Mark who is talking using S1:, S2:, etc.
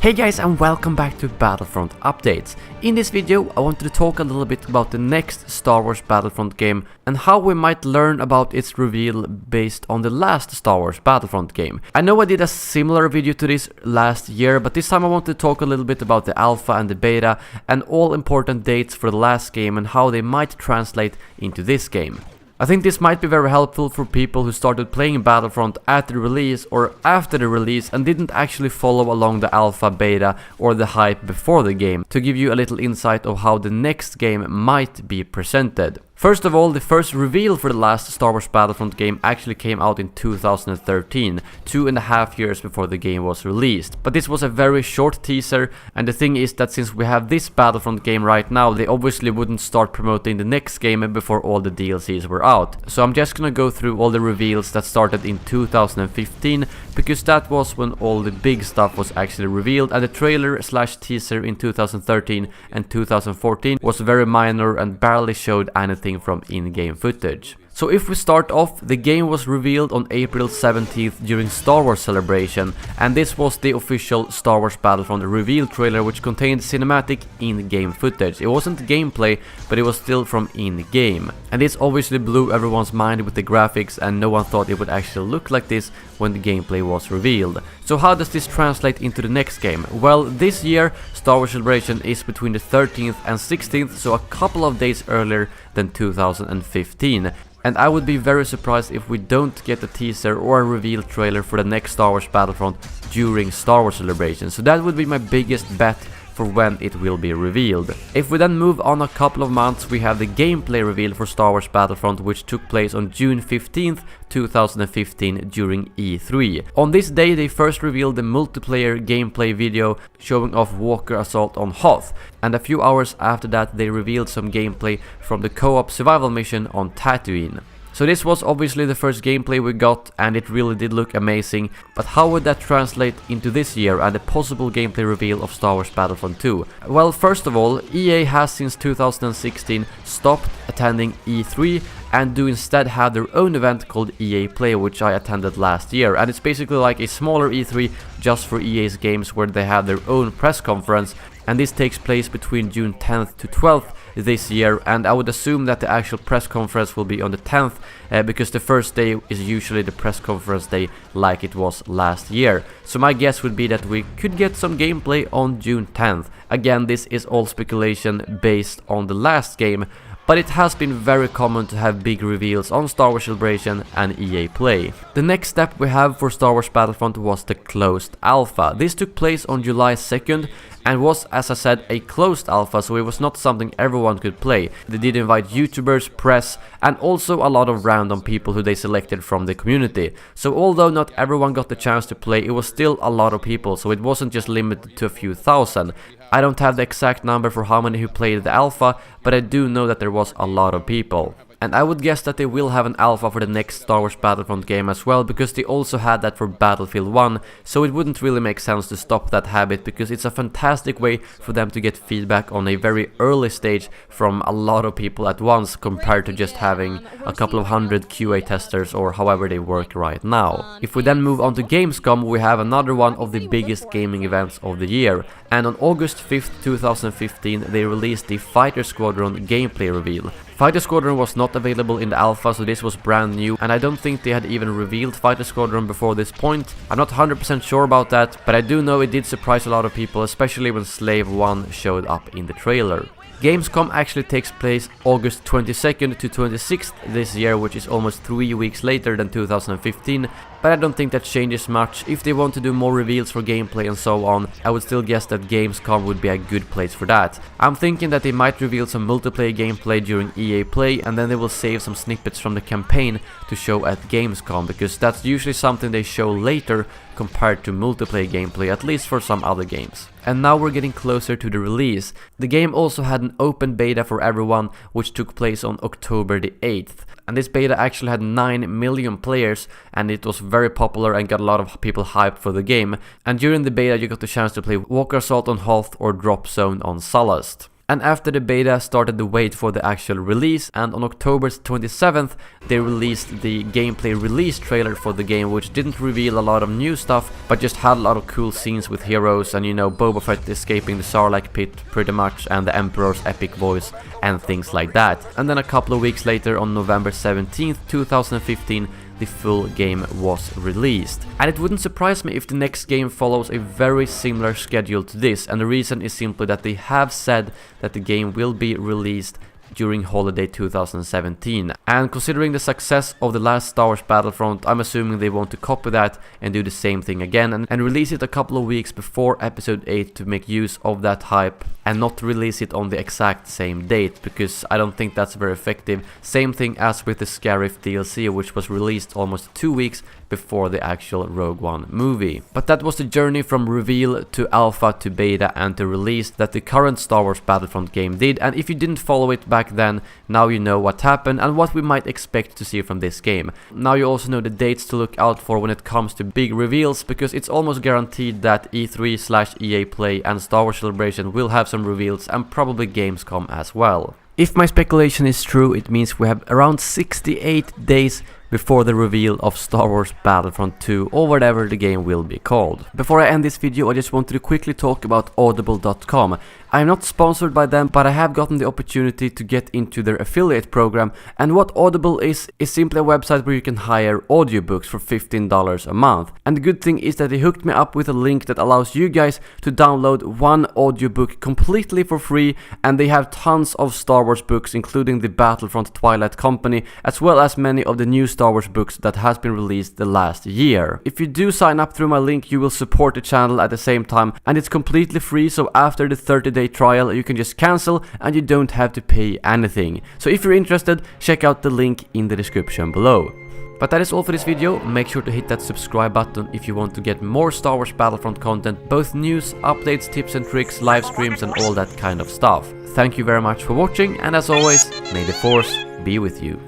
S1: Hey guys, and welcome back to Battlefront Updates. In this video I wanted to talk a little bit about the next Star Wars Battlefront game and how we might learn about its reveal based on the last Star Wars Battlefront game. I know I did a similar video to this last year, but this time I want to talk a little bit about the alpha and the beta and all important dates for the last game and how they might translate into this game. I think this might be very helpful for people who started playing Battlefront at the release or after the release and didn't actually follow along the alpha, beta or the hype before the game, to give you a little insight of how the next game might be presented. First of all, the first reveal for the last Star Wars Battlefront game actually came out in 2013, 2.5 years before the game was released. But this was a very short teaser, and the thing is that since we have this Battlefront game right now, they obviously wouldn't start promoting the next game before all the DLCs were out. So I'm just gonna go through all the reveals that started in 2015, because that was when all the big stuff was actually revealed, and the trailer / teaser in 2013 and 2014 was very minor and barely showed anything from in-game footage. So if we start off, the game was revealed on April 17th during Star Wars Celebration, and this was the official Star Wars Battlefront reveal trailer, which contained cinematic in-game footage. It wasn't gameplay, but it was still from in-game. And this obviously blew everyone's mind with the graphics, and no one thought it would actually look like this when the gameplay was revealed. So how does this translate into the next game? Well, this year Star Wars Celebration is between the 13th and 16th, so a couple of days earlier than 2015. And I would be very surprised if we don't get a teaser or a reveal trailer for the next Star Wars Battlefront during Star Wars Celebration. So that would be my biggest bet for when it will be revealed. If we then move on a couple of months, we have the gameplay reveal for Star Wars Battlefront, which took place on June 15th, 2015 during E3. On this day they first revealed the multiplayer gameplay video showing off Walker Assault on Hoth, and a few hours after that they revealed some gameplay from the co-op survival mission on Tatooine. So this was obviously the first gameplay we got, and it really did look amazing, but how would that translate into this year and the possible gameplay reveal of Star Wars Battlefront 2? Well, first of all, EA has since 2016 stopped attending E3 and do instead have their own event called EA Play, which I attended last year, and it's basically like a smaller E3 just for EA's games, where they have their own press conference, and this takes place between June 10th to 12th this year, and I would assume that the actual press conference will be on the 10th, because the first day is usually the press conference day like it was last year. So my guess would be that we could get some gameplay on June 10th. Again, this is all speculation based on the last game, but it has been very common to have big reveals on Star Wars Celebration and EA Play. The next step we have for Star Wars Battlefront was the closed alpha. This took place on July 2nd and was, as I said, a closed alpha, so it was not something everyone could play. They did invite YouTubers, press, and also a lot of random people who they selected from the community. So although not everyone got the chance to play, it was still a lot of people, so it wasn't just limited to a few thousand. I don't have the exact number for how many who played the alpha, but I do know that there was a lot of people. And I would guess that they will have an alpha for the next Star Wars Battlefront game as well, because they also had that for Battlefield 1, so it wouldn't really make sense to stop that habit, because it's a fantastic way for them to get feedback on a very early stage from a lot of people at once, compared to just having a couple of hundred QA testers or however they work right now. If we then move on to Gamescom, we have another one of the biggest gaming events of the year, and on August 5th, 2015 they released the Fighter Squadron gameplay reveal. Fighter Squadron was not available in the alpha, so this was brand new, and I don't think they had even revealed Fighter Squadron before this point. I'm not 100% sure about that, but I do know it did surprise a lot of people, especially when Slave 1 showed up in the trailer. Gamescom actually takes place August 22nd to 26th this year, which is almost 3 weeks later than 2015, but I don't think that changes much. If they want to do more reveals for gameplay and so on, I would still guess that Gamescom would be a good place for that. I'm thinking that they might reveal some multiplayer gameplay during EA Play, and then they will save some snippets from the campaign to show at Gamescom, because that's usually something they show later compared to multiplayer gameplay, at least for some other games. And now we're getting closer to the release. The game also had an open beta for everyone, which took place on October the 8th. And this beta actually had 9 million players, and it was very popular and got a lot of people hyped for the game. And during the beta you got the chance to play Walker Assault on Hoth or Drop Zone on Sullust. And after the beta started the wait for the actual release, and on October 27th they released the gameplay release trailer for the game, which didn't reveal a lot of new stuff, but just had a lot of cool scenes with heroes and, you know, Boba Fett escaping the Sarlacc pit pretty much, and the Emperor's epic voice and things like that. And then a couple of weeks later, on November 17th, 2015, the full game was released. And it wouldn't surprise me if the next game follows a very similar schedule to this, and the reason is simply that they have said that the game will be released during holiday 2017, and considering the success of the last Star Wars Battlefront, I'm assuming they want to copy that and do the same thing again, and release it a couple of weeks before episode 8 to make use of that hype and not release it on the exact same date, because I don't think that's very effective. Same thing as with the Scarif DLC, which was released almost 2 weeks before the actual Rogue One movie. But that was the journey from reveal to alpha to beta and to release that the current Star Wars Battlefront game did, and if you didn't follow it back then, now you know what happened and what we might expect to see from this game. Now you also know the dates to look out for when it comes to big reveals, because it's almost guaranteed that E3/EA Play and Star Wars Celebration will have some reveals, and probably Gamescom as well. If my speculation is true, it means we have around 68 days before the reveal of Star Wars Battlefront 2, or whatever the game will be called. Before I end this video, I just wanted to quickly talk about Audible.com. I am not sponsored by them, but I have gotten the opportunity to get into their affiliate program, and what Audible is simply a website where you can hire audiobooks for $15 a month. And the good thing is that they hooked me up with a link that allows you guys to download one audiobook completely for free, and they have tons of Star Wars books, including the Battlefront Twilight Company, as well as many of the new Star Wars books that has been released the last year. If you do sign up through my link, you will support the channel at the same time, and it's completely free, so after the 30-day trial you can just cancel and you don't have to pay anything. So if you're interested, check out the link in the description below. But that is all for this video. Make sure to hit that subscribe button if you want to get more Star Wars Battlefront content, both news, updates, tips and tricks, live streams and all that kind of stuff. Thank you very much for watching, and as always, may the Force be with you.